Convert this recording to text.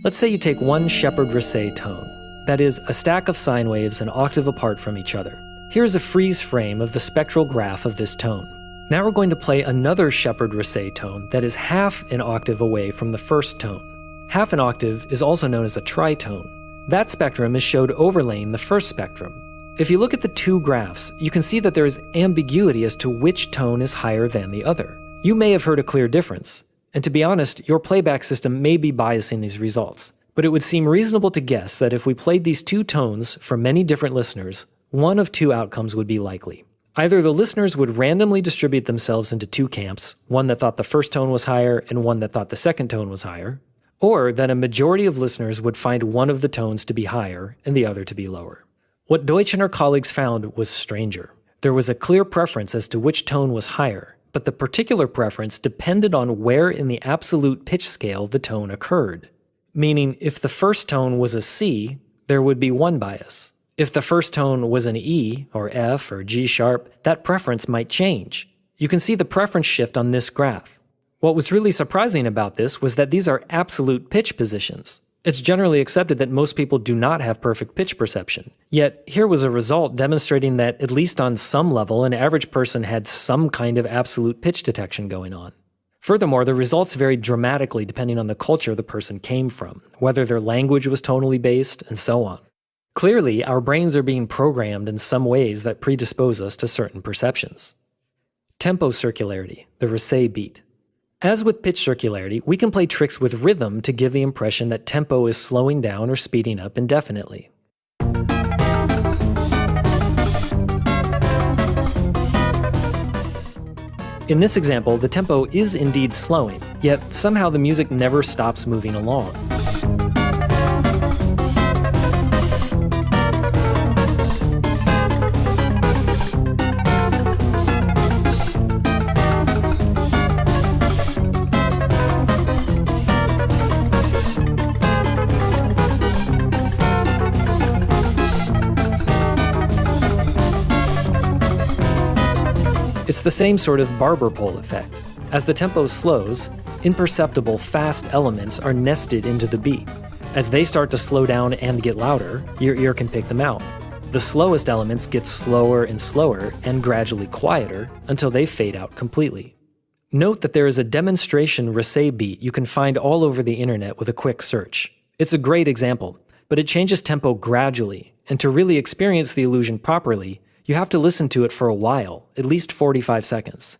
Let's say you take one Shepard-Rissé tone, that is, a stack of sine waves an octave apart from each other. Here's a freeze frame of the spectral graph of this tone. Now we're going to play another Shepard-Rissé tone that is half an octave away from the first tone. Half an octave is also known as a tritone. That spectrum is showed overlaying the first spectrum. If you look at the two graphs, you can see that there is ambiguity as to which tone is higher than the other. You may have heard a clear difference, and to be honest, your playback system may be biasing these results. But it would seem reasonable to guess that if we played these two tones for many different listeners, one of two outcomes would be likely. Either the listeners would randomly distribute themselves into two camps, one that thought the first tone was higher and one that thought the second tone was higher, or that a majority of listeners would find one of the tones to be higher and the other to be lower. What Deutsch and her colleagues found was stranger. There was a clear preference as to which tone was higher, but the particular preference depended on where in the absolute pitch scale the tone occurred. Meaning, if the first tone was a C, there would be one bias. If the first tone was an E, or F, or G sharp, that preference might change. You can see the preference shift on this graph. What was really surprising about this was that these are absolute pitch positions. It's generally accepted that most people do not have perfect pitch perception. Yet, here was a result demonstrating that, at least on some level, an average person had some kind of absolute pitch detection going on. Furthermore, the results varied dramatically depending on the culture the person came from, whether their language was tonally based, and so on. Clearly, our brains are being programmed in some ways that predispose us to certain perceptions. Tempo circularity, the Rissé beat. As with pitch circularity, we can play tricks with rhythm to give the impression that tempo is slowing down or speeding up indefinitely. In this example, the tempo is indeed slowing, yet somehow the music never stops moving along. It's the same sort of barber pole effect. As the tempo slows, imperceptible fast elements are nested into the beat. As they start to slow down and get louder, your ear can pick them out. The slowest elements get slower and slower and gradually quieter until they fade out completely. Note that there is a demonstration Rissé beat you can find all over the internet with a quick search. It's a great example, but it changes tempo gradually, and to really experience the illusion properly, you have to listen to it for a while, at least 45 seconds.